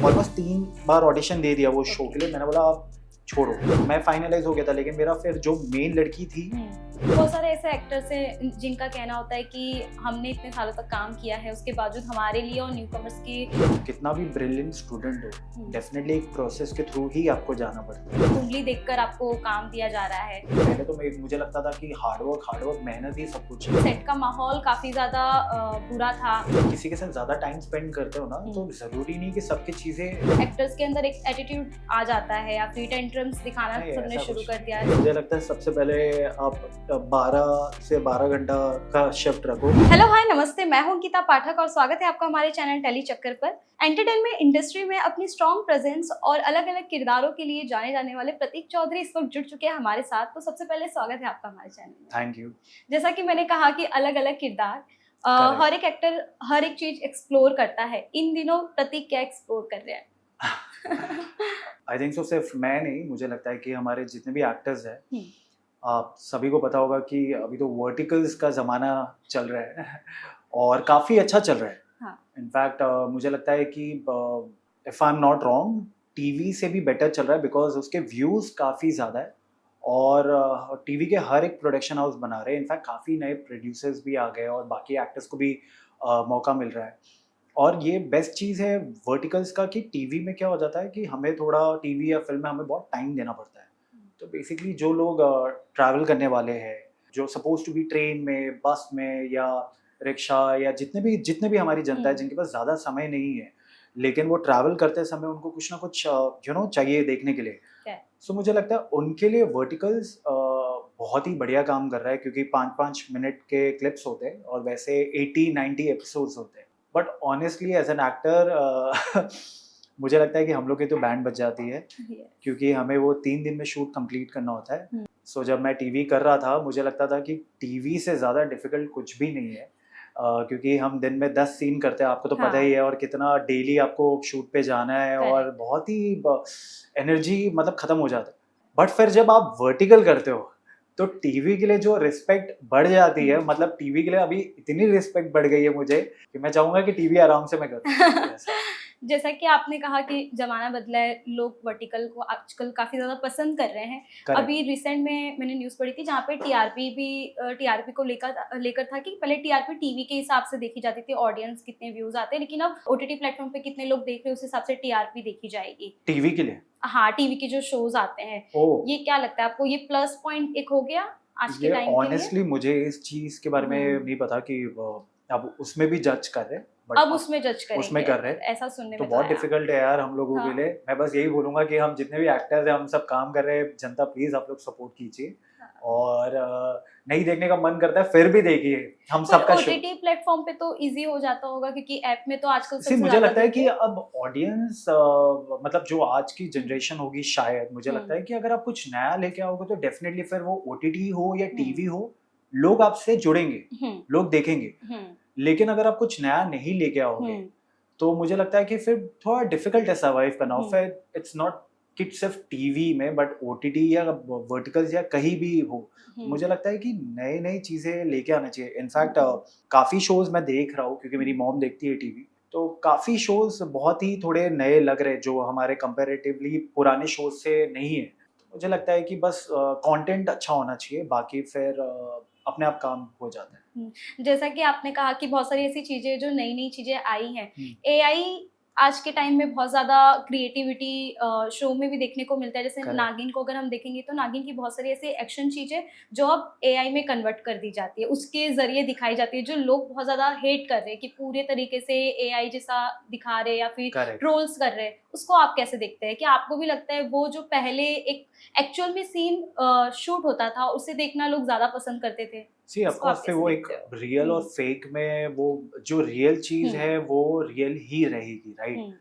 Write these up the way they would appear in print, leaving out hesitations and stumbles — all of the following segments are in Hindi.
ऑलमोस्ट 3 बार ऑडिशन दे दिया वो शो Okay. के लिए। मैंने बोला आप छोड़ो, मैं फाइनलाइज हो गया था। लेकिन मेरा फिर जो मेन लड़की थी, बहुत सारे ऐसे एक्टर्स हैं जिनका कहना होता है कि हमने इतने सालों तक काम किया है, उसके बावजूद हमारे लिए और न्यूकमर्स की कितना भी ब्रिलियंट स्टूडेंट हो, डेफिनेटली एक प्रोसेस के थ्रू ही आपको जाना पड़ता है। उंगली देखकर आपको काम दिया जा रहा है। पहले तो मुझे लगता था कि हार्डवर्क मेहनत ही सब कुछ है। सेट का माहौल काफी ज्यादा बुरा था। किसी के साथ ज्यादा टाइम स्पेंड करते हो ना, तो जरूरी नहीं कि सबकी चीजें। एक्टर्स के अंदर एक एटीट्यूड आ जाता है या फिर टेंट्रम्स दिखाना नहीं, सबने ऐसा शुरू कुछ कर दिया है। मुझे लगता है सबसे पहले आप 12 से 12 घंटा का शिफ्ट रखो। हेलो हाय नमस्ते, मैं हूं गीता पाठक और स्वागत है आपका हमारे चैनल टेली चक्कर पर। एंटरटेनमेंट इंडस्ट्री में अपनी स्ट्रॉन्ग प्रेजेंस और अलग अलग किरदारों के लिए जाने जाने वाले प्रतीक चौधरी इस वक्त जुड़ चुके हैं हमारे साथ। तो सबसे पहले स्वागत है आपका हमारे चैनल में। Thank you. जैसा कि मैंने कहा कि अलग अलग किरदार, Correct. हर एक एक्टर हर एक चीज एक्सप्लोर करता है। इन दिनों प्रतीक क्या एक्सप्लोर कर रहे हैं? आई थिंक सो सिर्फ मैं नहीं, मुझे लगता है कि हमारे जितने भी एक्टर्स हैं, आप सभी को पता होगा कि अभी तो वर्टिकल्स का ज़माना चल रहा है और काफ़ी अच्छा चल रहा है। हाँ। इनफैक्ट मुझे लगता है कि if I am not wrong, TV से भी बेटर चल रहा है बिकॉज उसके व्यूज़ काफ़ी ज़्यादा है और टीवी के हर एक प्रोडक्शन हाउस बना रहे हैं। इनफैक्ट काफ़ी नए प्रोड्यूसर्स भी आ गए और बाकी एक्टर्स को भी मौका मिल रहा है। और ये बेस्ट चीज़ है वर्टिकल्स का कि टीवी में क्या हो जाता है कि हमें थोड़ा टीवी या फिल्म में हमें बहुत टाइम देना पड़ता है। तो बेसिकली जो लोग ट्रैवल करने वाले हैं, जो सपोज टू बी ट्रेन में, बस में या रिक्शा या जितने भी हमारी जनता है जिनके पास ज़्यादा समय नहीं है, लेकिन वो ट्रैवल करते समय उनको कुछ ना कुछ चाहिए देखने के लिए। सो मुझे लगता है उनके लिए वर्टिकल्स बहुत ही बढ़िया काम कर रहा है क्योंकि 5-5 मिनट के क्लिप्स होते हैं और वैसे 80-90 एपिसोड्स होते हैं। But honestly as an actor मुझे लगता है कि हम लोग की तो बैंड बज जाती है क्योंकि हमें वो 3 दिन में शूट कंप्लीट करना होता है। सो जब मैं टीवी कर रहा था मुझे लगता था कि टीवी से ज़्यादा डिफिकल्ट कुछ भी नहीं है क्योंकि हम दिन में 10 सीन करते हैं, आपको तो पता ही है, और कितना डेली आपको शूट पे जाना है और बहुत ही एनर्जी मतलब ख़त्म हो जाता है। बट फिर जब आप वर्टिकल करते हो तो टीवी के लिए जो रिस्पेक्ट बढ़ जाती है, मतलब टीवी के लिए अभी इतनी रिस्पेक्ट बढ़ गई है मुझे कि मैं चाहूंगा कि टीवी आराम से मैं करूं। जैसा कि आपने कहा कि जमाना बदला है, लोग वर्टिकल को आजकल काफी ज्यादा पसंद कर रहे हैं। Correct. अभी रिसेंट में मैंने न्यूज पढ़ी थी जहाँ पे टीआरपी को लेकर था कि पहले टीआरपी टीवी के हिसाब से देखी जाती थी, ऑडियंस कितने व्यूज आते हैं, लेकिन अब ओटीटी प्लेटफॉर्म पे कितने लोग देख रहे हैं उस हिसाब से टीआरपी देखी जाएगी टीवी के लिए। हाँ, टीवी के जो शोज आते हैं। ये क्या लगता है आपको, ये प्लस पॉइंट एक हो गया आज के टाइम के लिए? ऑनेस्टली मुझे इस चीज के बारे में नहीं पता कि अब उसमें भी जज कर रहे हैं। अब उसमें जज करेंगे, उसमें कर रहे हैं, ऐसा सुनने तो में बहुत डिफिकल्ट है यार हम लोगों के लिए। मैं बस यही बोलूंगा कि हम जितने भी एक्टर्स हैं हम सब काम कर रहे हैं, जनता प्लीज आप लोग सपोर्ट कीजिए और नहीं देखने का मन करता है फिर भी देखिए। हम सबका ओटीटी प्लेटफॉर्म पे तो इजी हो जाता होगा क्योंकि ऐप में तो आजकल सबसे मुझे लगता है कि अब ऑडियंस मतलब जो आज की जनरेशन होगी शायद, मुझे लगता है कि अगर आप कुछ नया लेके आओगे तो डेफिनेटली फिर वो ओटीटी हो या टीवी हो, लोग आपसे जुड़ेंगे, लोग देखेंगे। लेकिन अगर आप कुछ नया नहीं लेके आओगे तो मुझे लगता है कि फिर थोड़ा डिफिकल्ट है सर्वाइव करना। फिर इट्स नॉट कि सिर्फ टीवी में बट ओटीटी या वर्टिकल्स या कहीं भी हो, मुझे लगता है कि नई नई चीजें लेके आना चाहिए। इनफैक्ट काफी शोज मैं देख रहा हूँ क्योंकि मेरी मॉम देखती है टीवी, तो काफी शोज बहुत ही थोड़े नए लग रहे जो हमारे कंपैरेटिवली पुराने शोज से नहीं है। मुझे लगता है कि बस कंटेंट अच्छा होना चाहिए, बाकी फिर अपने आप काम हो जाता है। जैसा कि आपने कहा कि बहुत सारी ऐसी चीजें जो नई नई चीजें आई हैं, एआई आज के टाइम में बहुत ज्यादा क्रिएटिविटी शो में भी देखने को मिलता है। जैसे नागिन को अगर हम देखेंगे तो नागिन की बहुत सारी ऐसी एक्शन चीजें जो अब एआई में कन्वर्ट कर दी जाती है, उसके जरिए दिखाई जाती है, जो लोग बहुत ज्यादा हेट कर रहे हैं कि पूरे तरीके से एआई जैसा दिखा रहे हैं या फिर ट्रोल्स कर रहे हैं। उसको आप कैसे देखते हैं? क्या आपको भी लगता है वो जो पहले एक एक्चुअल में सीन शूट होता था उसे देखना लोग ज्यादा पसंद करते थे? सी ऑफ कोर्स फिर वो एक रियल और फेक में वो जो रियल चीज है वो रियल ही रहेगी, राइट?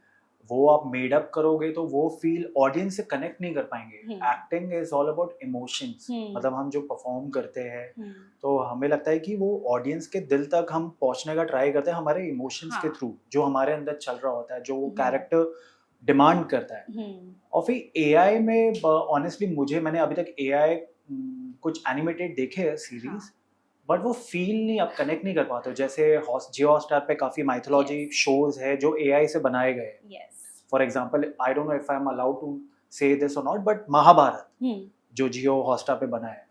वो आप मेड अप करोगे तो वो फील ऑडियंस से कनेक्ट नहीं कर पाएंगे। Acting is all about emotions, मतलब हम जो परफॉर्म करते हैं तो हमें लगता है कि वो ऑडियंस के दिल तक हम पहुंचने का ट्राई करते हैं हमारे इमोशंस के थ्रू, जो हमारे अंदर चल रहा होता है, जो वो कैरेक्टर डिमांड करता है। और फिर एआई में ऑनेस्टली मैंने अभी तक एआई कुछ एनिमेटेड देखे हैं सीरीज, बट वो फील नहीं, आप कनेक्ट नहीं कर पाते। जैसे जियो हॉटस्टार पे काफी माइथोलॉजी शोज है जो एआई से बनाए गए हैं। For example I don't know if I am allowed to say this or not, but Mahabharat जो जियो हॉटस्टार पे बना है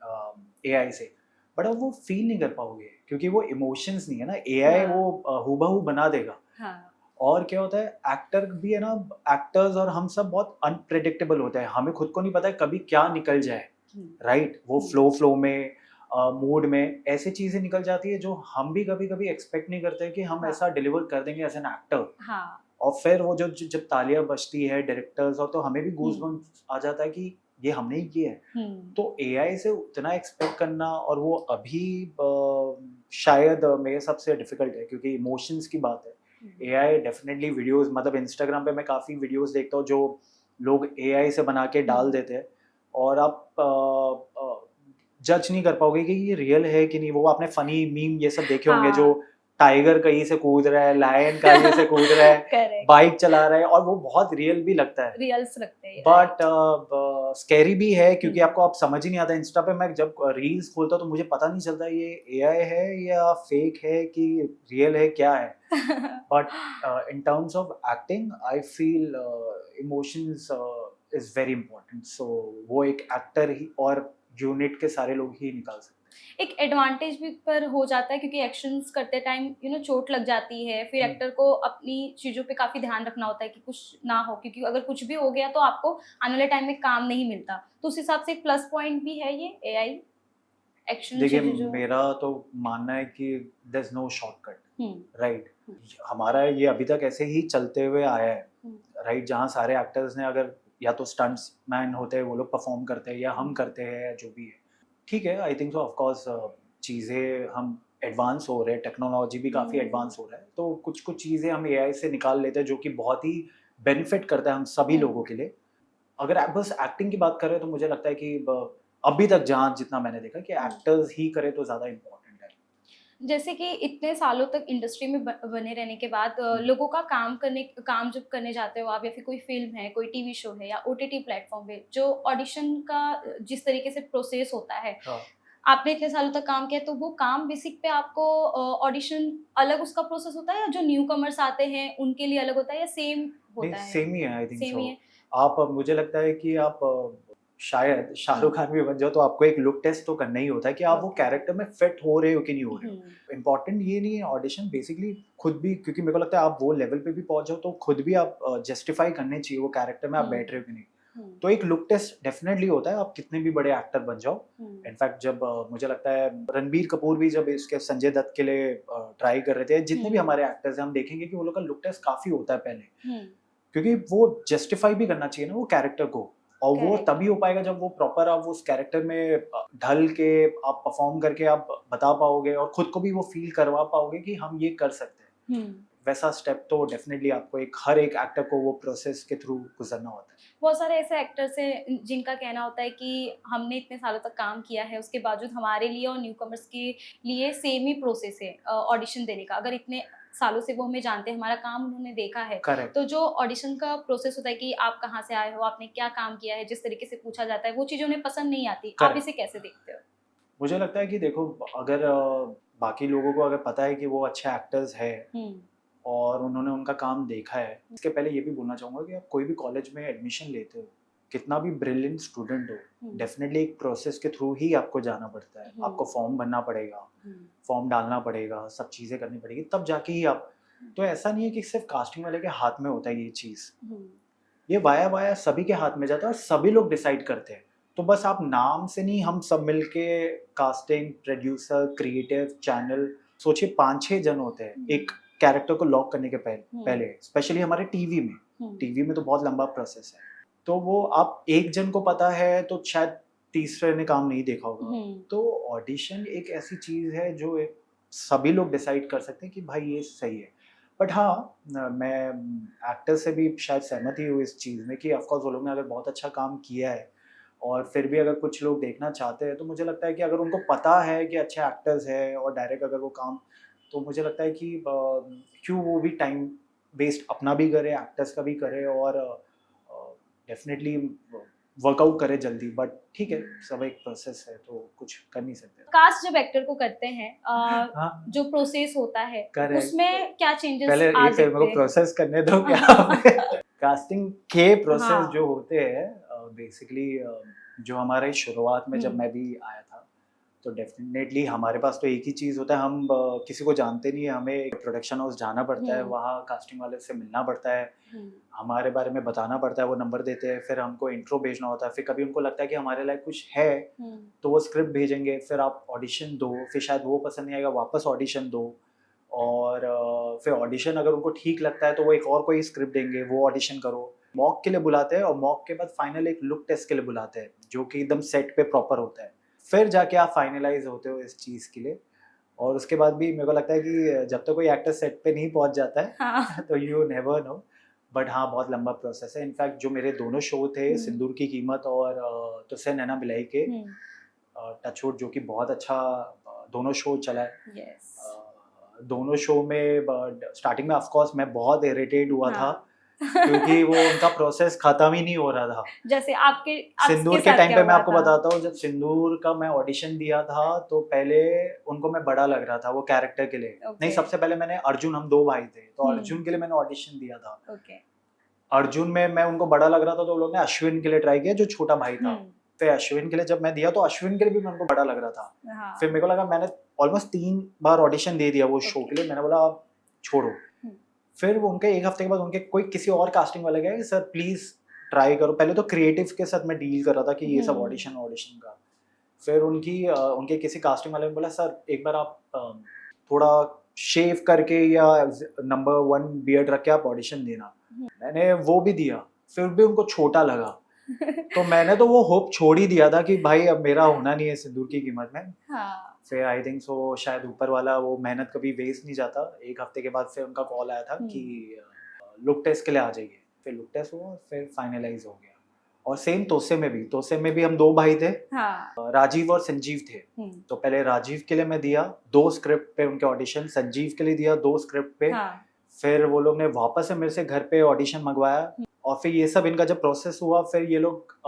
एआई से, बट अब वो फील नहीं कर पाओगे क्योंकि वो इमोशंस नहीं है ना, एआई हाँ। वो हूबहू बना देगा। हाँ। और क्या होता है, एक्टर भी है ना, एक्टर्स और हम सब बहुत अनप्रेडिक्टेबल होते हैं, हमें खुद को नहीं पता है कभी क्या निकल जाए, राइट? वो फ्लो में मूड में ऐसी चीजें निकल जाती है जो हम भी कभी कभी एक्सपेक्ट नहीं करते कि हम हाँ। ऐसा डिलीवर कर देंगे एज एन एक्टर। हाँ। और फिर वो जब तालियां बजती है डायरेक्टर्स और, तो हमें भी गूज बम्स आ जाता है कि ये हमने ही किया है। तो एआई से उतना एक्सपेक्ट करना, और वो अभी शायद मेरे सबसे डिफिकल्ट है क्योंकि इमोशंस की बात है। एआई डेफिनेटली वीडियोस, मतलब इंस्टाग्राम पे मैं काफ़ी वीडियोस देखता हूँ जो लोग एआई से बना के डाल देते हैं, और आप जज नहीं कर पाओगे कि ये रियल है कि नहीं। वो आपने फनी मीम ये सब देखे होंगे जो टाइगर कहीं से कूद रहा है, लायन कहीं से कूद रहा है, बाइक चला रहा है, और वो बहुत रियल भी लगता है, रियल्स लगते हैं, बट स्कैरी भी है क्योंकि आपको आप समझ ही नहीं आता। इंस्टा पे मैं जब रील्स खोलता हूँ तो मुझे पता नहीं चलता ये एआई है या फेक है कि रियल है, क्या है। But in terms of acting I feel emotions is very important, so वो एक एक्टर ही और यूनिट के सारे लोग ही निकाल सकते हैं। एक एडवांटेज भी पर हो जाता है क्योंकि एक्शंस करते टाइम चोट लग जाती है, फिर एक्टर को अपनी चीज़ों पे काफ़ी ध्यान रखना होता है कि कुछ ना हो, क्योंकि अगर कुछ भी हो गया तो आपको आने वाले टाइम में काम नहीं मिलता। तो उस हिसाब से एक प्लस पॉइंट भी है ये एआई एक्शन देखिए, चीज़ें जो। मेरा तो मानना है कि there is no shortcut, right? हमारा ये अभी तक ऐसे ही चलते हुए आया है, राइट? जहाँ सारे एक्टर्स ने अगर या तो स्टंट्स मैन होते हैं वो लोग परफॉर्म करते हैं, या हम करते हैं, या जो भी है, ठीक है। I think so, of course चीज़ें हम एडवांस हो रहे हैं, टेक्नोलॉजी भी काफ़ी एडवांस हो रहा है, तो कुछ कुछ चीज़ें हम एआई से निकाल लेते हैं जो कि बहुत ही बेनिफिट करता है हम सभी लोगों के लिए। अगर आप बस एक्टिंग की बात करें तो मुझे लगता है कि अभी तक जहाँ जितना मैंने देखा कि एक्टर्स ही करे तो ज़्यादा इम्पोर्टेंट है। जैसे कि इतने सालों तक इंडस्ट्री में बने रहने के बाद लोगों का काम जब करने जाते हो आप, या फिर कोई फिल्म है, कोई टीवी शो है, या ओटीटी प्लेटफॉर्म पे जो ऑडिशन का जिस तरीके से प्रोसेस होता है, हाँ। आपने इतने सालों तक काम किया, तो वो काम बेसिक पे आपको ऑडिशन अलग उसका प्रोसेस होता है, या जो न्यू कमर्स आते हैं उनके लिए अलग होता है, या सेम होता है? सेम ही है, आई थिंक सेम सो। ही है। आप, मुझे लगता है कि आप शायद शाहरुख खान भी बन जाओ तो आपको एक लुक टेस्ट तो करना ही होता है कि आप वो कैरेक्टर में फिट हो रहे हो कि नहीं हो रहे हो। इम्पोर्टेंट ये नहीं है ऑडिशन, बेसिकली खुद भी, क्योंकि मेरे को लगता है आप वो लेवल पे भी पहुंच जाओ तो खुद भी आप जस्टिफाई करने चाहिए वो कैरेक्टर में आप बैठ रहे हो कि नहीं। तो एक लुक टेस्ट डेफिनेटली होता है, आप कितने भी बड़े एक्टर बन जाओ। इनफैक्ट जब मुझे लगता है रणबीर कपूर भी जब इसके संजय दत्त के लिए ट्राई कर रहे थे, जितने भी हमारे एक्टर्स हैं, हम देखेंगे कि वो लोग का लुक टेस्ट काफी होता है पहले, क्योंकि वो जस्टिफाई भी करना चाहिए ना वो कैरेक्टर को, और वो तभी हो पाएगा जब वो प्रॉपर आप उस कैरेक्टर में ढल के आप परफॉर्म करके आप बता पाओगे और खुद को भी वो फील करवा पाओगे कि हम ये कर सकते हैं। वैसा स्टेप तो डेफिनेटली आपको हर एक एक्टर को वो प्रोसेस के थ्रू गुजरना होता है। बहुत सारे ऐसे एक्टर्स हैं जिनका कहना होता है कि हमने इतने सालों तक काम किया है, उसके बावजूद हमारे लिए और न्यू कमर्स के लिए सेम ही प्रोसेस है ऑडिशन देने का। अगर इतने सालों से वो हमें जानते हैं, हमारा काम उन्होंने देखा है, तो जो ऑडिशन का प्रोसेस होता है कि आप कहाँ से आए हो, आपने क्या काम किया है, जिस तरीके से पूछा जाता है, वो चीज़ें उन्हें पसंद नहीं आती। आप इसे कैसे देखते हो? मुझे लगता है कि देखो, अगर बाकी लोगों को अगर पता है कि वो अच्छे एक्टर्स है और उन्होंने उनका काम देखा है, इसके पहले ये भी बोलना चाहूँगा कि आप कोई भी कॉलेज में एडमिशन लेते हो, कितना भी ब्रिलियंट स्टूडेंट हो, डेफिनेटली एक प्रोसेस के थ्रू ही आपको जाना पड़ता है। आपको फॉर्म भरना पड़ेगा, फॉर्म डालना पड़ेगा, सब चीज़ें करनी पड़ेगी, तब जाके ही आप। तो ऐसा नहीं है कि सिर्फ कास्टिंग वाले के हाथ में होता है ये चीज़, ये वाया वाया सभी के हाथ में जाता है और सभी लोग डिसाइड करते हैं। तो बस आप नाम से नहीं, हम सब मिलके कास्टिंग, प्रोड्यूसर, क्रिएटिव, चैनल, सोचिए 5-6 जन होते हैं एक कैरेक्टर को लॉक करने के पहले, स्पेशली हमारे टीवी में तो बहुत लंबा प्रोसेस है। तो वो आप एक जन को पता है तो शायद तीसरे ने काम नहीं देखा होगा। तो ऑडिशन एक ऐसी चीज़ है जो सभी लोग डिसाइड कर सकते हैं कि भाई ये सही है। बट हाँ, मैं एक्टर से भी शायद सहमत ही हूँ इस चीज़ में कि ऑफकोर्स वो लोग ने अगर बहुत अच्छा काम किया है और फिर भी अगर कुछ लोग देखना चाहते हैं, तो मुझे लगता है कि अगर उनको पता है कि अच्छे एक्टर्स हैं और डायरेक्ट अगर वो काम, तो मुझे लगता है कि क्यों वो भी टाइम वेस्ट अपना भी करे, एक्टर्स का भी करे, और डेफिनेटली वर्कआउट करे जल्दी। बट ठीक है, सब एक प्रोसेस है तो कुछ कर नहीं सकते। कास्ट जब एक्टर को करते हैं, जो प्रोसेस होता है उसमें क्या चेंजेस पहले आ एक सेकंड, मेरे को सकते हैं? प्रोसेस करने दो क्या कास्टिंग के प्रोसेस हाँ। जो होते हैं बेसिकली जो हमारे शुरुआत में जब हुँ। मैं भी आया था तो डेफिनेटली हमारे पास तो एक ही चीज़ होता है, हम किसी को जानते नहीं है, हमें एक प्रोडक्शन हाउस जाना पड़ता है, हुँ। वहाँ कास्टिंग वाले से मिलना पड़ता है, हुँ। हमारे बारे में बताना पड़ता है, वो नंबर देते हैं, फिर हमको इंट्रो भेजना होता है, फिर कभी उनको लगता है कि हमारे लायक कुछ है हुँ। तो वो स्क्रिप्ट भेजेंगे, फिर आप ऑडिशन दो, फिर शायद वो पसंद नहीं आएगा, वापस ऑडिशन दो, और फिर ऑडिशन अगर उनको ठीक लगता है तो वो एक और कोई स्क्रिप्ट देंगे, वो ऑडिशन करो। मॉक के लिए बुलाते हैं और मॉक के बाद फाइनल एक लुक टेस्ट के लिए बुलाते हैं, जो कि एकदम सेट पे प्रॉपर होता है। फिर जाके आप फाइनलाइज़ होते हो इस चीज़ के लिए, और उसके बाद भी मेरे को लगता है कि जब तक कोई एक्टर सेट पे नहीं पहुँच जाता है हाँ। तो यू नेवर नो। बट हाँ, बहुत लंबा प्रोसेस है। इनफैक्ट जो मेरे दोनों शो थे, हुँ। सिंदूर की कीमत और तुझसे नैना मिलाई के, हुँ। टचवुड, जो कि बहुत अच्छा दोनों शो चला है। यस। दोनों शो में स्टार्टिंग में ऑफ कोर्स मैं बहुत इरिटेट हुआ था, हाँ। क्योंकि वो उनका प्रोसेस खत्म ही नहीं हो रहा था। जैसे आपके आपके सिंदूर के साथ टाइम क्या पे मैं हुआ आपको था? बताता हूँ, जब सिंदूर का मैं ऑडिशन दिया था, तो पहले उनको मैं बड़ा लग रहा था वो कैरेक्टर के लिए। नहीं, ओके। सबसे पहले मैंने अर्जुन, हम 2 भाई थे, तो हुँ। अर्जुन के लिए मैंने ऑडिशन दिया था। ओके। अर्जुन में मैं उनको बड़ा लग रहा था, तो लोग ने अश्विन के लिए ट्राई किया, जो छोटा भाई था। हुँ। फिर अश्विन के लिए जब मैं दिया, तो अश्विन के लिए भी मैं उनको बड़ा लग रहा था। हाँ। फिर मेरे को लगा, मैंने ऑलमोस्ट 3 बार ऑडिशन दे दिया वो शो ओके। के लिए, मैंने बोला अब छोड़ो। हुँ। फिर वो उनके 1 हफ्ते के बाद उनके कोई किसी और कास्टिंग वाले गए, सर प्लीज़ ट्राई करो। पहले तो क्रिएटिव के साथ मैं डील कर रहा था कि ये सब हुँ। ऑडिशन का। फिर उनके किसी कास्टिंग वाले ने बोला, सर एक बार आप थोड़ा शेव करके या नंबर 1 बियर्ड रख के आप ऑडिशन देना। हुँ। मैंने वो भी दिया, फिर भी उनको छोटा लगा। तो मैंने तो वो होप छोड़ ही दिया था कि भाई अब मेरा होना नहीं है सिंदूर की कीमत में। हाँ। फिर आई थिंक सो, शायद ऊपर वाला, वो मेहनत कभी वेस्ट नहीं जाता। 1 हफ्ते के बाद फिर उनका कॉल आया था हुँ। कि लुक टेस्ट के लिए आ जाइए। फिर लुक टेस्ट हुआ, फिर फाइनलाइज़ हो गया। और सेम तोसे में भी हम 2 भाई थे, हाँ। राजीव और संजीव थे। हुँ। तो पहले राजीव के लिए मैं दिया 2 स्क्रिप्ट पे उनके ऑडिशन, संजीव के लिए दिया 2 स्क्रिप्ट पे। हाँ। फिर वो लोग ने वापस से मेरे से घर पे ऑडिशन मँगवाया, हुँ। और फिर ये सब इनका जब प्रोसेस हुआ, फिर ये लोग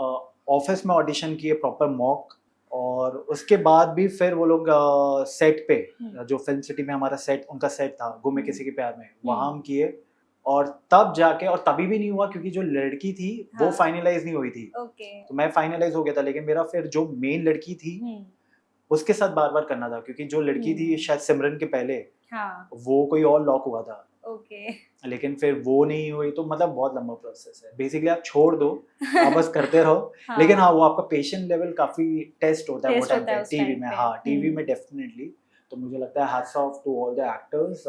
ऑफ़िस में ऑडिशन किए, प्रॉपर मॉक, और उसके बाद भी फिर वो लोग सेट पे, हुँ। जो फ़िल्म सिटी में हमारा सेट, उनका सेट था, गुम है हुँ। किसी के प्यार में, वहाँ हुँ। हम किए। और तब जाके, और तभी भी नहीं हुआ क्योंकि जो लड़की थी वो हाँ। फाइनलाइज़ नहीं हुई थी। ओके। तो मैं फाइनलाइज़ हो गया था, लेकिन मेरा फिर जो मेन लड़की थी, हुँ। उसके साथ बार-बार करना था, क्योंकि जो लड़की थी हुँ। शायद सिमरन के पहले, हाँ। वो कोई और लॉक हुआ था। ओके। लेकिन फिर वो नहीं हुई, तो मतलब बहुत लंबा प्रोसेस है। बेसिकली आप छोड़ दो, आप बस करते रहो। लेकिन हाँ, हाँ, वो आपका पेशेंट लेवल काफ़ी टेस्ट होता है वो टेस्ट टाइम होता है पे उस टीवी टाइम में। पे। हाँ, टीवी में हुँ। डेफ़िनिटली। तो मुझे लगता है hats off to all the actors,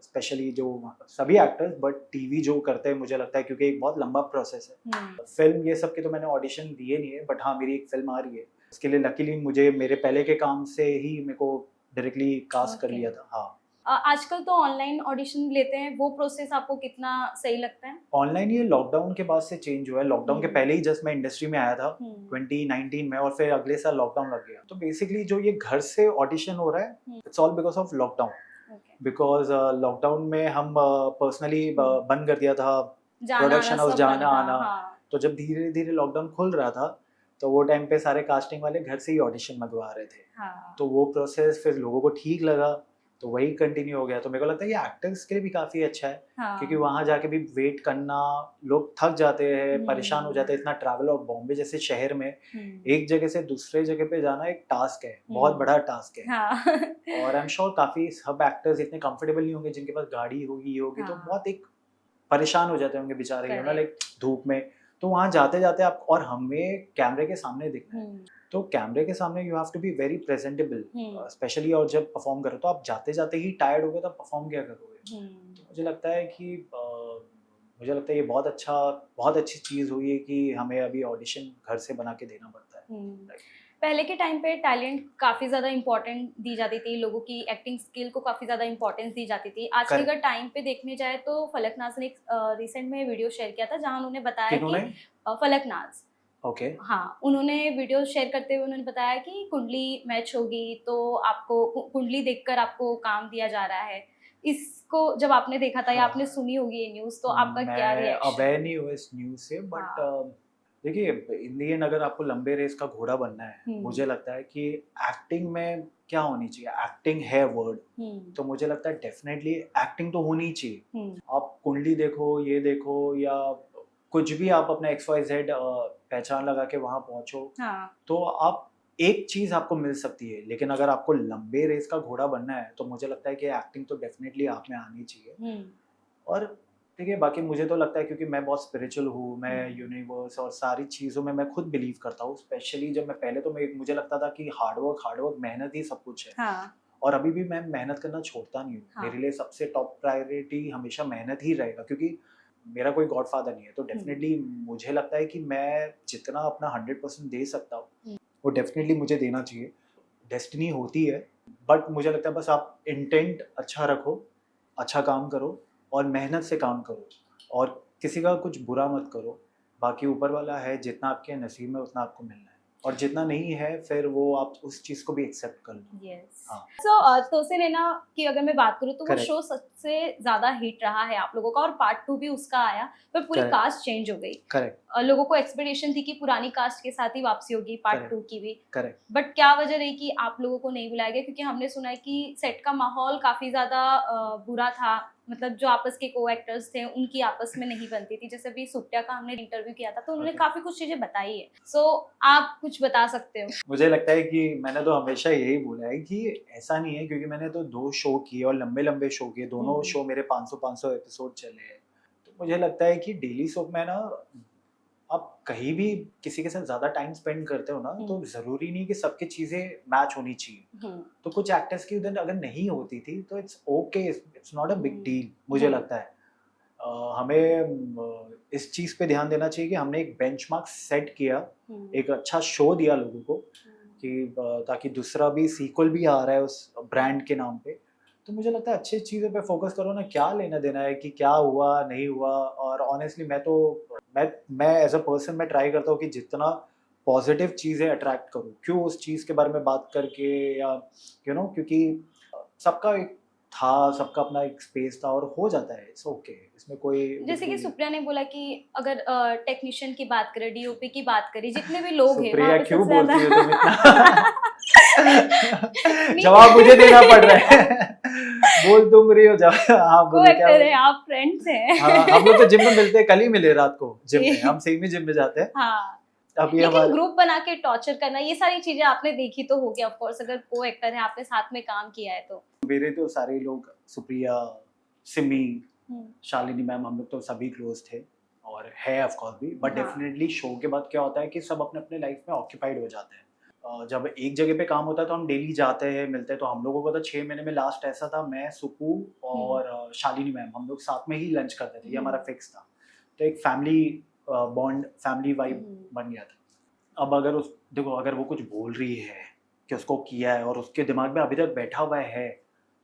specially जो सभी एक्टर्स, बट टीवी जो करते हैं, मुझे लगता है क्योंकि एक बहुत लंबा प्रोसेस है। हुँ। फ़िल्म ये सब के तो मैंने ऑडिशन दिए नहीं है, बट हाँ, मेरी एक फ़िल्म आ रही है। उसके लिए लकीली मुझे मेरे पहले के काम से ही मेरे को डायरेक्टली कास्ट कर ओके। लिया था। हाँ। आजकल तो ऑनलाइन ऑडिशन लेते हैं, वो प्रोसेस आपको कितना सही लगता है? ऑनलाइन ये लॉकडाउन के बाद से चेंज हुआ है। लॉकडाउन के हुँ। पहले ही जस्ट मैं इंडस्ट्री में आया था, हुँ। 2019 में, और फिर अगले साल लॉकडाउन लग गया। तो बेसिकली जो ये घर से ऑडिशन हो रहा है, हुँ। It's all because of lockdown. Okay. Because lockdown में हम पर्सनली हुँ। बंद कर दिया था, जाना-आना प्रोडक्शन हाउस सब बंद था, जाना-आना। हाँ। तो जब धीरे-धीरे लॉकडाउन खुल रहा था, तो वो टाइम पे सारे कास्टिंग वाले घर से ही ऑडिशन मँगवा रहे थे। हाँ। तो वो प्रोसेस फिर लोगों को ठीक लगा, तो वही कंटिन्यू हो गया। तो मेरे को लगता है ये एक्टर्स के लिए भी काफ़ी अच्छा है, क्योंकि हाँ। वहाँ जाके भी वेट करना, लोग थक जाते हैं, परेशान हो जाते हैं, हुँ। इतना ट्रैवल, और बॉम्बे जैसे शहर में हुँ। एक जगह से दूसरे जगह पे जाना एक टास्क है, बहुत हुँ। बड़ा टास्क है। हाँ। और आई एम श्योर काफ़ी सब एक्टर्स इतने कंफर्टेबल नहीं होंगे, जिनके पास गाड़ी होगी, ये होगी, तो हाँ, बहुत एक परेशान हो जाते होंगे बेचारे, करेक्ट। लाइक धूप में। तो वहाँ जाते-जाते आप, और हमें कैमरे के सामने दिखना है। हुँ। तो कैमरे के सामने you have to be very presentable, हुँ। स्पेशली, और जब परफॉर्म करो तो आप जाते-जाते ही टायर्ड हो गए, तो परफॉर्म क्या करोगे? हुँ। तो मुझे लगता है ये बहुत अच्छी चीज़ हुई है कि हमें अभी ऑडिशन घर से बना के देना पड़ता है। हुँ। राइट। पहले के टाइम पे टैलेंट काफ़ी ज़्यादा इम्पोर्टेंट दी जाती थी, लोगों की एक्टिंग स्किल को काफ़ी ज़्यादा इम्पोर्टेंस दी जाती थी। आज के करेक्ट। अगर टाइम पे देखने जाए तो फलकनाज़ ने एक रिसेंट में वीडियो शेयर किया था जहाँ उन्होंने बताया कि किन्होंने? फलकनाज़, ओके। हाँ, उन्होंने वीडियो शेयर करते हुए उन्होंने बताया कि कुंडली मैच होगी तो आपको कुंडली देखकर आपको काम दिया जा रहा है। इसको जब आपने देखा था या हाँ, आपने सुनी होगी ये न्यूज़ तो आपका क्या मैं रिएक्शन? अवेयर नहीं हुआ इस न्यूज़ से, बट हाँ। देखिए, इन दी एंड अगर आपको लंबे रेस का घोड़ा बनना है, हुँ। मुझे लगता है कि एक्टिंग में क्या होनी चाहिए, एक्टिंग है वर्ड। हुँ। तो मुझे लगता है डेफिनेटली एक्टिंग तो होनी ही चाहिए। हुँ। आप कुंडली देखो, ये देखो, या कुछ भी आप अपना XYZ पहचान लगा के वहाँ पहुँचो, हाँ, तो आप एक चीज़ आपको मिल सकती है, लेकिन अगर आपको लंबे रेस का घोड़ा बनना है, तो मुझे लगता है कि एक्टिंग तो डेफ़िनेटली आप में आनी चाहिए। और देखिए, बाकी मुझे तो लगता है क्योंकि मैं बहुत स्पिरिचुअल हूँ, मैं यूनिवर्स और सारी चीज़ों में मैं खुद बिलीव करता हूँ। स्पेशली जब मैं पहले तो मैं मुझे लगता था कि हार्ड वर्क, मेहनत ही सब कुछ है। हाँ, और अभी भी मैं मेहनत करना छोड़ता नहीं हूँ। हाँ। मेरे लिए सबसे टॉप प्रायोरिटी हमेशा मेहनत ही रहेगा, क्योंकि मेरा कोई गॉडफ़ादर नहीं है। तो डेफ़िनेटली मुझे लगता है कि मैं जितना अपना 100% दे सकता हूँ, वो डेफ़िनेटली मुझे देना चाहिए। डेस्टिनी होती है, बट मुझे लगता है बस आप इंटेंट अच्छा रखो, अच्छा काम करो और मेहनत से काम करो और किसी का कुछ बुरा मत करो। बाकी ऊपर वाला है, जितना आपके नसीब में उतना आपको मिलना है और जितना नहीं है फिर वो आप उस चीज़ को भी एक्सेप्ट कर लो। यस। हाँ, सो तोसे नैना की अगर मैं बात करूँ तो वो करेक्ट, शो सबसे ज़्यादा हिट रहा है आप लोगों का और पार्ट 2 भी उसका आया, पर पूरी करेक्ट, कास्ट चेंज हो गई। करेक्ट, लोगों को एक्सपेक्टेशन थी कि पुरानी कास्ट के साथ ही वापसी होगी पार्ट 2 करेक्ट, की भी। करेक्ट। बट क्या वजह रही कि आप लोगों को नहीं बुलाया गया? क्योंकि हमने सुना है कि सेट का माहौल काफ़ी ज़्यादा बुरा था। मतलब जो आपस के को-एक्टर्स थे, उनकी आपस में नहीं बनती थी। जैसे अभी सुप्रिया का हमने इंटरव्यू किया था, तो उन्होंने ओके। काफ़ी कुछ चीज़ें बताई है। सो आप कुछ बता सकते हो? मुझे लगता है कि मैंने तो हमेशा यही बोला है कि ऐसा नहीं है, क्योंकि मैंने तो 2 शो किए और लंबे-लंबे शो किए, दोनों हुँ। शो मेरे 500-500 एपिसोड चले हैं। तो मुझे लगता है कि डेली सोप में ना आप कहीं भी किसी के साथ ज़्यादा टाइम स्पेंड करते हो ना, तो हुँ, ज़रूरी नहीं कि सबकी चीज़ें मैच होनी चाहिए। हुँ, तो कुछ एक्टर्स की उधर अगर नहीं होती थी तो it's okay, it's not a big hmm, deal मुझे हुँ, लगता है। हमें इस चीज़ पे ध्यान देना चाहिए कि हमने एक बेंचमार्क सेट किया, हुँ, एक अच्छा शो दिया लोगों को कि ताकि दूसरा भी सीक्वल भी आ रहा है उस ब्रांड के नाम पे। तो मुझे लगता है अच्छी चीज़ों पे फ़ोकस करो ना, क्या लेना-देना है कि क्या हुआ, नहीं हुआ। और ऑनेस्टली मैं एज़ अ पर्सन मैं ट्राई करता हूँ कि जितना पॉज़िटिव चीज़ें अट्रैक्ट करूँ। क्यों उस चीज़ के बारे में बात करके या क्योंकि सबका एक सबका अपना एक स्पेस था और हो जाता है, इट्स ओके, इसमें कोई बिग जैसे कि डील नहीं। सुप्रिया ने बोला कि अगर टेक्नीशियन की बात करें, डीओपी की बात करें, जितने भी लोग हैं वहाँ सुप्रिया पे क्यों सबसे बोलती हो तुम इतना? ज़्यादा जवाब नहीं मुझे देना पड़ रहा है। बोल तुम रही हो, जवाब हाँ, बोलो क्या को-एक्टर हैं, बोले? आप फ्रेंड्स हाँ, हम लोग हैं। तो जिम में मिलते हैं, कल ही मिले रात को जिम में, हम जी, सेम ही जिम में जाते हैं। हाँ। अब ये लेकिन हमारे ग्रुप बना के टॉर्चर करना, ये सारी चीज़ें आपने देखी तो होगी ऑफ कोर्स अगर को-एक्टर हैं, आपने साथ में काम किया है तो। मेरे तो सारे लोग सुप्रिया, सिमी, हुँ, शालिनी मैम, हम लोग तो सभी क्लोज़ थे और है ऑफ कोर्स भी। बट हाँ। डेफिनिटली शो के बाद क्या होता है कि सब अपने-अपने लाइफ में ऑक्यूपाइड हो जाते हैं। जब एक जगह पे काम होता है तो हम डेली जाते हैं, मिलते हैं। तो हम लोगों को तो 6 महीने में लास्ट ऐसा था, मैं, सुप्पू हुँ, और शालिनी मैम, हम लोग साथ में ही लंच करते थे, ये हुँ, हमारा फिक्स था। तो एक फैमिली बॉन्ड, फैमिली वाइब हुँ, बन गया था। अब अगर उस देखो, अगर वो कुछ बोल रही है कि उसको किया है और उसके दिमाग में अभी तक बैठा हुआ है,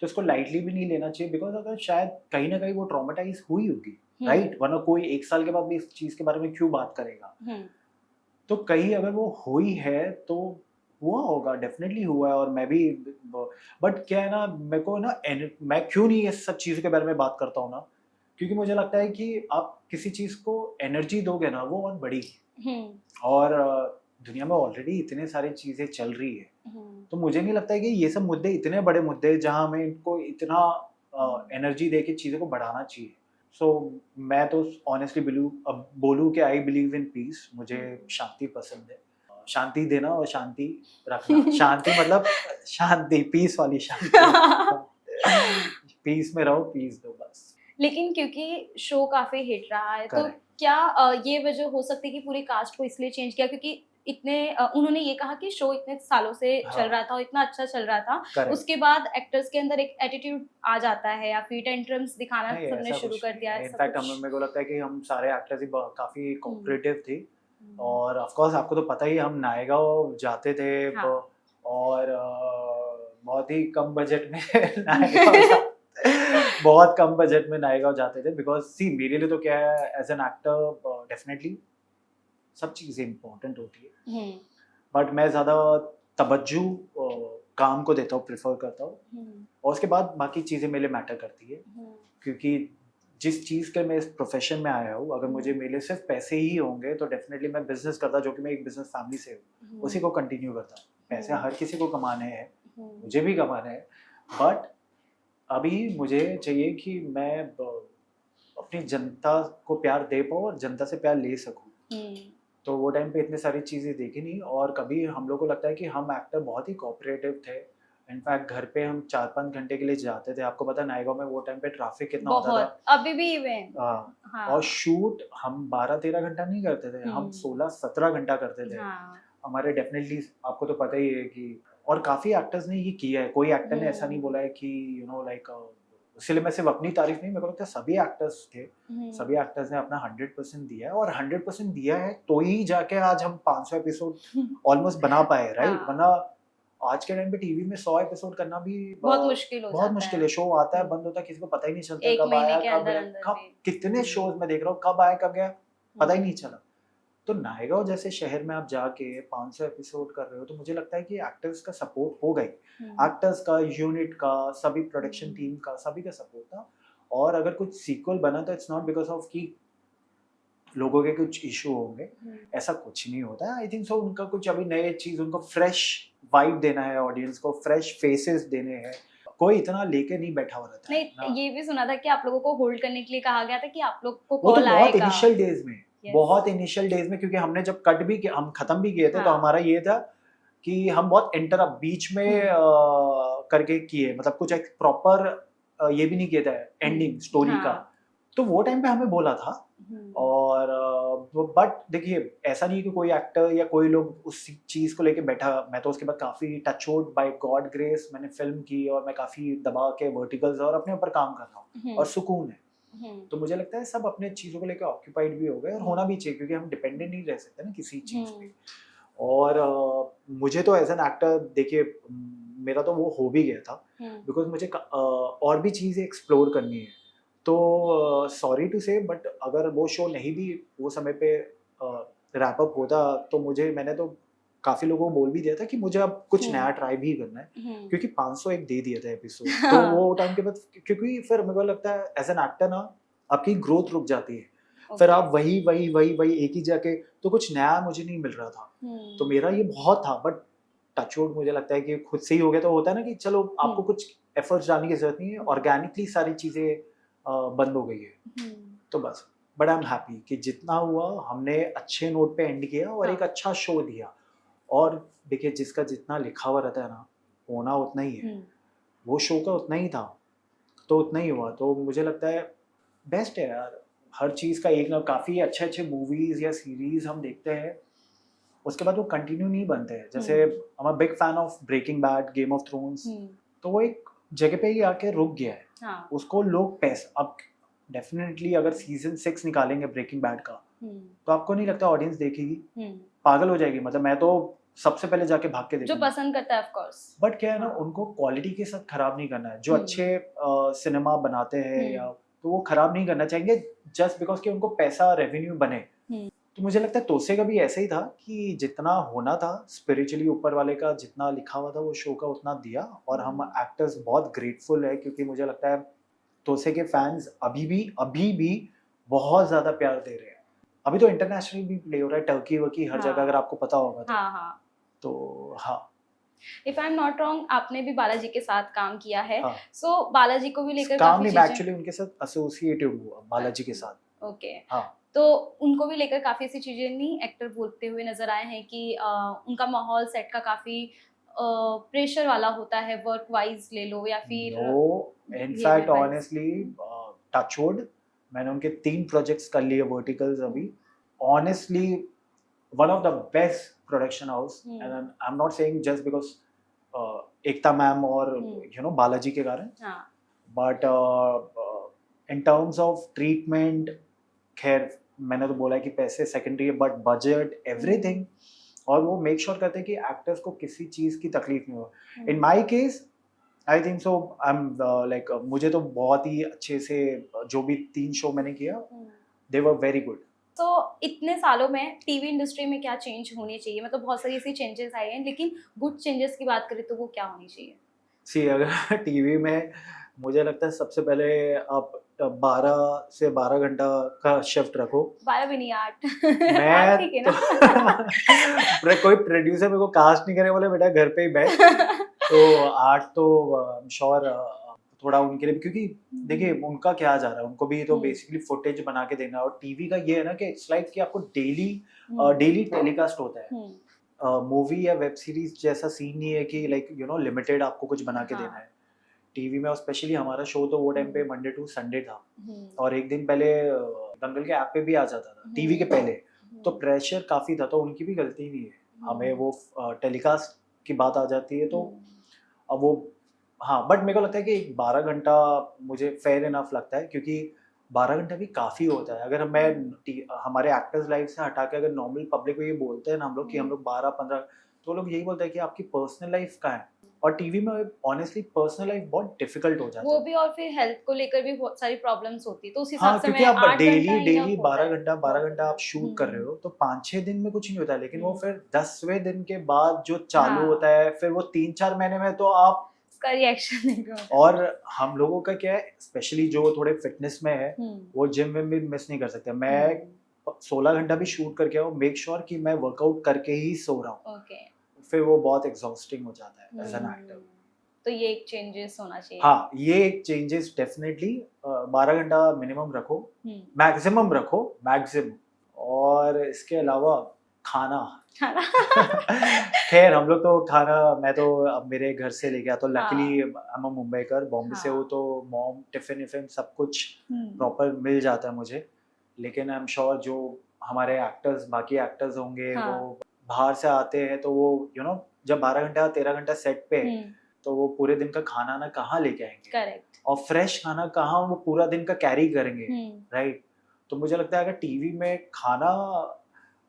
तो इसको लाइटली भी नहीं लेना चाहिए, बिकॉज़ अगर शायद कहीं न कहीं वो ट्रॉमाटाइज़ हुई होगी, हुँ, राइट? वरना कोई 1 साल के बाद भी इस चीज़ के बारे में क्यों बात करेगा? हुँ, तो कहीं अगर वो हुई है तो हुआ होगा, डेफ़िनेटली हुआ है। और मैं भी ब बट क्या है ना, मेरे को ना मैं क्यों नहीं ये सब चीज़ों के बारे में बात करता हूँ ना, क्योंकि मुझे लगता है कि आप किसी चीज़ को एनर्जी दोगे ना, वो और बढ़ेगी। हुँ, और दुनिया में ऑलरेडी इतने सारी चीज़ें चल रही है, हुँ, तो मुझे नहीं लगता है कि ये सब मुद्दे इतने बड़े मुद्दे हैं जहाँ हमें इनको इतना एनर्जी दे के चीज़ों को बढ़ाना चाहिए। सो मैं तो ऑनेस्टली बिलीव अब बोलूँ कि आई बिलीव इन पीस, मुझे शांति पसंद है। शांति देना और शांति रखना। शांति मतलब शांति, पीस वाली शांति। हुँ। पीस में रहो, पीस दो बस। लेकिन क्योंकि शो काफ़ी हिट रहा है, तो करेक्ट, क्या ये वजह हो सकती है कि पूरी कास्ट को इसलिए चेंज किया क्योंकि इतने उन्होंने ये कहा कि शो इतने सालों से चल हाँ, रहा था और इतना अच्छा चल रहा था, करेक्ट। उसके बाद एक्टर्स के अंदर एक एटीट्यूड आ जाता है या फिर टेंट्रम्स दिखाना नहीं, सबने ऐसा शुरू कुछ कर नहीं दिया, है। ऐसा इनफैक्ट हम कुछ? मेरे को लगता है कि हम सारे एक्टर्स ही काफ़ी हुँ, कोऑपरेटिव थे। हुँ, और ऑफ कोर्स आपको तो पता ही है, हम नायगाँव जाते थे हाँ। और बहुत ही कम बजट में नायगाँव बहुत कम बजट में नायगाँव जाते थे, बिकॉज़ सी मेरे लिए तो क्या है, एज़ एन एक्टर डेफिनिटली सब चीज़ें इम्पोर्टेंट होती है। हुँ, बट मैं ज़्यादा तवज्जो काम को देता हूँ, प्रेफ़र करता हूँ हुँ, और उसके बाद बाकी चीज़ें मेरे लिए मैटर करती है। हुँ, क्योंकि जिस चीज़ के मैं इस प्रोफ़ेशन में आया हूँ, अगर हुँ, मुझे मिले सिर्फ़ पैसे ही होंगे, तो डेफ़िनेटली मैं बिज़नेस करता, जो कि मैं एक बिज़नेस फ़ैमिली से हूँ, उसी हुँ, को कंटिन्यू करता। पैसे हुँ, हर किसी को कमाने हैं, हुँ, मुझे भी कमाने हैं, बट अभी मुझे चाहिए कि मैं ब अपनी जनता को प्यार दे पाऊँ और जनता से प्यार ले सकूँ। तो वो टाइम पे इतनी सारी चीज़ें देखी नहीं, और कभी हम लोग को लगता है कि हम एक्टर बहुत ही कोऑपरेटिव थे। इनफैक्ट घर पे हम 4-5 घंटे के लिए जाते थे। आपको पता है नायगाँव में वो टाइम पे ट्रैफिक कितना होता था। बहुत, अभी भी इवन। हाँ, और हाँ, शूट हम 12-13 घंटा नहीं करते थे, हम 16-17 घंटा करते थे। हाँ, हमारे डेफिनेटली आपको तो पता ही है कि, और काफ़ी एक्टर्स ने ये किया है। कोई एक्टर ने ऐसा नहीं बोला है कि लाइक इसलिए मैं सिर्फ अपनी तारीफ नहीं, मेरे को लगता है सभी एक्टर्स थे, सभी एक्टर्स ने अपना 100% दिया है, और 100% दिया है तो ही जाके आज हम 500 एपिसोड ऑलमोस्ट बना पाए, राइट? हाँ। वरना आज के टाइम पे टीवी में 100 एपिसोड करना भी बहुत मुश्किल हो बहुत जाता मुश्किल है। है। शो आता है, बंद होता है, किसी को पता ही नहीं चलता 1 कब महीने आया, के कब अंदर गया, अंदर कब में। कितने शोज में देख रहा हूँ, कब आया कब गया, पता ही नहीं चला। तो नायगांव जैसे शहर में आप जाके 500 एपिसोड कर रहे हो, तो मुझे लगता है कि एक्टर्स का सपोर्ट हो गई, एक्टर्स का, यूनिट का, सभी प्रोडक्शन टीम का, सभी का सपोर्ट था। और अगर कुछ सीक्वल बना तो इट्स नॉट बिकॉज ऑफ कि लोगों के कुछ इशू होंगे, ऐसा कुछ नहीं होता है। आई थिंक सो उनका कुछ अभी नए चीज, उनको फ्रेश वाइब देना है, ऑडियंस को फ्रेश फेसेस देने हैं। कोई इतना लेके नहीं बैठा हुआ रहता है नहीं, ना। ये भी सुना था कि आप लोगों को होल्ड करने के लिए कहा गया था कि आप लोग को वो तो कॉल बहुत आएगा। इनिशियल डेज में, Yes. बहुत इनिशियल डेज में, क्योंकि हमने जब कट भी किया, हम खत्म भी किए थे, तो हाँ। हमारा ये था कि हम बहुत इंटरप्ट बीच में करके किए, मतलब कुछ एक प्रॉपर ये भी नहीं किया था एंडिंग स्टोरी का। हाँ। तो वो टाइम पे हमें बोला था। और बट देखिए, ऐसा नहीं है कि कोई एक्टर या कोई लोग उस चीज को लेके बैठा। मैं तो उसके बाद काफी टचवुड बाय गॉड ग्रेस मैंने फिल्म की, और मैं काफी दबा के वर्टिकल्स और अपने ऊपर काम कर रहा हूँ, और सुकून है। तो मुझे लगता है सब अपने चीजों को लेकर ऑक्यूपाइड भी हो गए, और होना भी चाहिए, क्योंकि हम डिपेंडेंट नहीं रह सकते ना किसी चीज पे। और मुझे तो एज एन एक्टर, देखिए मेरा तो वो हो भी गया था, बिकॉज मुझे और भी चीजें एक्सप्लोर करनी है। तो सॉरी टू से, बट अगर वो शो नहीं भी वो समय पे रैप अप होता, तो मैंने तो काफी लोगों को बोल भी दिया था कि मुझे अब कुछ नया ट्राई भी करना है, क्योंकि 501 दे दिया था एपिसोड। तो वो टाइम के बाद, क्योंकि फिर मेरे को लगता है एज एन एक्टर ना, आपकी ग्रोथ रुक जाती है। फिर आप वही वही वही वही एक ही जाके, तो कुछ नया मुझे नहीं मिल रहा था। तो मेरा ये बहुत था, बट टचवुड मुझे लगता है कि खुद से ही हो गया। तो होता है ना कि चलो आपको कुछ एफर्ट्स डालने की जरूरत नहीं है, ऑर्गेनिकली सारी चीजें बंद हो गई है। तो बस, बट आई एम हैप्पी कि जितना हुआ हमने अच्छे नोट पे एंड किया, और एक अच्छा शो दिया। और देखिए, जिसका जितना लिखा हुआ रहता है ना, होना उतना ही है। वो शो का उतना ही था, तो उतना ही हुआ। तो मुझे लगता है बेस्ट है यार, हर चीज का एक ना, काफी अच्छे अच्छे मूवीज या सीरीज हम देखते हैं, उसके बाद वो कंटिन्यू नहीं बनते हैं। जैसे I am big fan of Breaking Bad, Game of Thrones. तो वो एक जगह पे ही आके रुक गया है। हाँ। उसको लोग पैसा, अब डेफिनेटली अगर सीजन 6 निकालेंगे ब्रेकिंग बैड का, तो आपको नहीं लगता ऑडियंस देखेगी? पागल हो जाएगी। मतलब मैं तो सबसे पहले जाके भाग के जो देखूंगा, पसंद करता है ऑफ कोर्स। बट क्या है ना, उनको क्वालिटी के साथ खराब नहीं करना है। जो अच्छे सिनेमा बनाते हैं, या तो वो खराब नहीं करना चाहेंगे जस्ट बिकॉज कि उनको पैसा, रेवेन्यू बने। तो मुझे लगता है तोसे का भी ऐसा ही था कि जितना होना था स्पिरिचुअली, ऊपर वाले का जितना लिखा हुआ था वो शो का उतना दिया। और हम एक्टर्स बहुत ग्रेटफुल है, क्योंकि मुझे लगता है तोसे के फैंस अभी भी बहुत ज्यादा प्यार दे रहे हैं। अभी तो इंटरनेशनल भी प्ले हो रहा है, टर्की वर्की हर जगह, अगर आपको पता होगा तो। हाँ। तो हाँ, if I am not wrong, आपने भी बालाजी के साथ काम किया है। हाँ। सो बालाजी को भी लेकर काम काफी नहीं, चीजें, एक्चुअली उनके साथ एसोसिएटेड हुआ बालाजी के साथ। ओके। हाँ, तो उनको भी लेकर काफी ऐसी चीजें नहीं एक्टर बोलते हुए नजर आए हैं कि उनका माहौल सेट का काफी प्रेशर वाला होता है, वर्क वाइज ले लो या फिर नो, इनफैक्ट ऑनेस्टली टचवुड, मैंने उनके 3 प्रोजेक्ट्स कर लिए वर्टिकल्स अभी। Honestly one of the best production house, and I am not saying just because Ekta ma'am और बालाजी के कारण, but in terms of treatment, खैर मैंने तो बोला है कि पैसे सेकेंडरी है, बट बजट एवरीथिंग। और वो मेक श्योर करते हैं कि एक्टर्स को किसी चीज की तकलीफ नहीं हो। In my case I think so, I am like, मुझे तो बहुत ही अच्छे से जो भी 3 शो मैंने किया, दे वर वेरी गुड। तो इतने सालों में टीवी इंडस्ट्री में क्या चेंज होने चाहिए? मतलब बहुत सारी ऐसी चेंजेस आए हैं, लेकिन गुड चेंजेस की बात करें तो वो क्या होनी चाहिए? सी, अगर टीवी में मुझे लगता है सबसे पहले आप 12 से 12 घंटा का शिफ्ट रखो। 12 भी नहीं, 8। मैं ठीक है तो कोई प्रोड्यूसर मेरे को कास्ट नहीं करे, बोले बेटा घर पे ही बैठ। तो 8 तो श्योर थोड़ा उनके लिए भी, क्योंकि देखिए उनका क्या जा रहा है, उनको भी तो हम्म। बेसिकली फुटेज बना के देना है। और टीवी का ये है ना कि इट्स लाइक कि आपको डेली हम्म। डेली टेलीकास्ट होता है। हम्म। मूवी या वेब सीरीज जैसा सीन नहीं है कि लाइक लिमिटेड आपको कुछ बना के हाँ। देना है। टीवी में, और स्पेशली हमारा शो तो वो टाइम पे मंडे टू संडे था, और एक दिन पहले दंगल के ऐप पे भी आ जाता था टीवी के पहले, तो प्रेशर काफ़ी था। तो उनकी भी गलती नहीं है, हमें वो टेलीकास्ट की बात आ जाती है तो अब वो, हाँ, बट मेरे को लगता है कि 12 घंटा मुझे फेयर इनफ लगता है, क्योंकि 12 घंटा भी काफ़ी होता है। अगर मैं हमारे एक्टर्स लाइफ से हटा के अगर नॉर्मल पब्लिक को ये बोलते हैं ना हम लोग कि हम लोग 12-15, तो वो लोग यही बोलते हैं कि आपकी पर्सनल लाइफ कहाँ है। और टीवी में ऑनेस्टली पर्सनल लाइफ बहुत डिफिकल्ट हो जाता वो है। भी, और फिर हेल्थ को लेकर भी बहुत सारी प्रॉब्लम्स होती है, तो उस हिसाब हाँ, से क्योंकि मैं आप 8 घंटा डेली इनफ होता है। 12 घंटा आप शूट कर रहे हो, तो 5-6 दिन में कुछ नहीं होता है, लेकिन वो फिर 10वें दिन के बाद जो चालू हाँ। होता है, फिर वो 3-4 महीने में तो आप, उसका रिएक्शन नहीं होता। और हम लोगों का क्या है, स्पेशली जो थोड़े फिटनेस में है, वो जिम में भी मिस नहीं कर सकते। मैं 16 घंटा भी शूट करके आओ, मेक श्योर कि मैं वर्कआउट करके ही सो रहा हूँ। ओके। फिर वो बहुत एग्जॉस्टिंग हो जाता है एज एन एक्टर। तो ये एक चेंजेस होना चाहिए। हाँ, ये एक चेंजेस डेफिनेटली, 12 घंटा मिनिमम रखो, मैक्सिमम रखो, मैक्सिमम। और इसके अलावा खाना खाना। खैर हम लोग तो खाना, मैं तो अब मेरे घर से लेके आता हूँ। लकीली हाँ। आई एम मुंबईकर, बॉम्बे से हूँ, हाँ। तो मॉम टिफिन विफिन सब कुछ प्रॉपर मिल जाता है मुझे। लेकिन आई एम श्योर जो हमारे एक्टर्स, बाकी एक्टर्स होंगे, हाँ। वो बाहर से आते हैं, तो वो जब 12 घंटा 13 घंटा सेट पे है, तो वो पूरे दिन का खाना ना कहाँ लेके आएंगे, करेक्ट। और फ्रेश खाना कहाँ वो पूरा दिन का कैरी करेंगे, राइट। तो मुझे लगता है अगर टीवी में खाना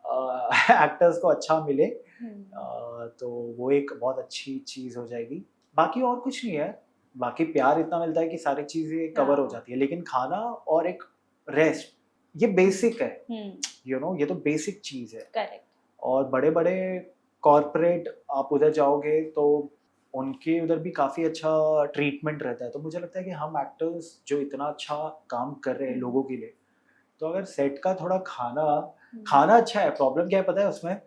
एक्टर्स को अच्छा मिले, तो वो एक बहुत अच्छी चीज़ हो जाएगी। बाकी और कुछ नहीं है, बाकी प्यार इतना मिलता है कि सारी चीज़ें कवर हो जाती है, लेकिन खाना और एक रेस्ट, ये बेसिक है, ये तो बेसिक चीज़ है। करेक्ट। और बड़े-बड़े कॉर्पोरेट आप उधर जाओगे तो उनके उधर भी काफ़ी अच्छा ट्रीटमेंट रहता है। तो मुझे लगता है कि हम एक्टर्स जो इतना अच्छा काम कर रहे हैं लोगों के लिए, तो अगर सेट का थोड़ा खाना अच्छा है, प्रॉब्लम क्या है पता है उसमें?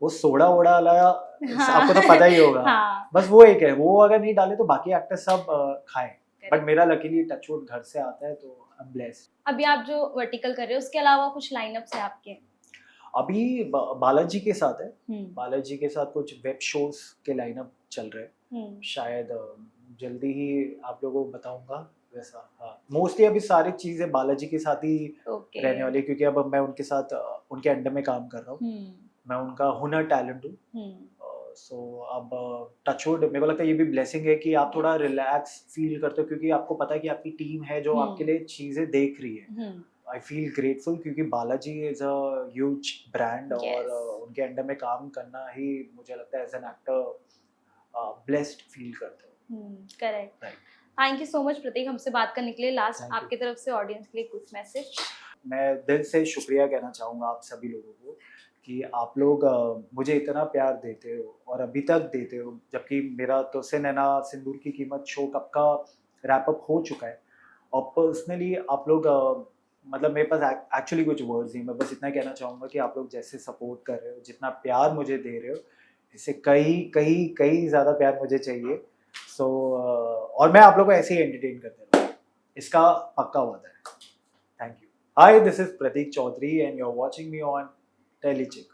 वो सोडा-वोडा वाला, आपको तो पता ही होगा। हाँ। बस वो एक है, वो अगर नहीं डाले तो बाकी एक्टर्स सब खाएँ। बट मेरा लकीली टचवुड घर से आता है, तो आई एम ब्लेस्ड। अभी आप जो वर्टिकल कर रहे हो, उसके अलावा कुछ लाइनअप्स है आपके? अभी बालाजी के साथ है, बालाजी के साथ कुछ वेब शोज के लाइनअप चल रहे हैं। शायद जल्दी ही आप लोगों को बताऊंगा वैसा। हाँ, मोस्टली अभी सारी चीजें बालाजी के साथ ही रहने वाली है, क्योंकि अब मैं उनके साथ उनके अंडर में काम कर रहा हूँ। मैं उनका हुनर टैलेंट हूँ। सो अब टचवुड, मेरे को लगता है ये भी ब्लेसिंग है कि आप थोड़ा रिलैक्स फील करते हो, क्योंकि आपको पता है कि आपकी टीम है जो आपके लिए चीजें देख रही है। आई फील ग्रेटफुल, क्योंकि Balaji is a huge brand, और उनके अंडर में काम करना ही मुझे लगता है as an actor blessed feel करते हो। Correct. Right. Thank you so much Prateek, हमसे बात करने के लिए। लास्ट आपकी तरफ से ऑडियंस के लिए कुछ मैसेज? मैं दिल से शुक्रिया कहना चाहूँगा आप सभी लोगों को कि आप लोग मुझे इतना प्यार देते हो और अभी तक देते हो, जबकि मेरा तो से नैना सिंदूर की कीमत शो कब का रैप अप हो चुका है। और पर्सनली आप लोग मतलब मेरे पास एक्चुअली कुछ वर्ड्स नहीं, मैं बस इतना कहना चाहूँगा कि आप लोग जैसे सपोर्ट कर रहे हो, जितना प्यार मुझे दे रहे हो, इससे कई ज़्यादा प्यार मुझे चाहिए। सो और मैं आप लोग को ऐसे ही एंटरटेन करता रहूँ, इसका पक्का वादा है। Thank you. Hi, this is Pratik Chaudhary and you're watching me on Telecheck.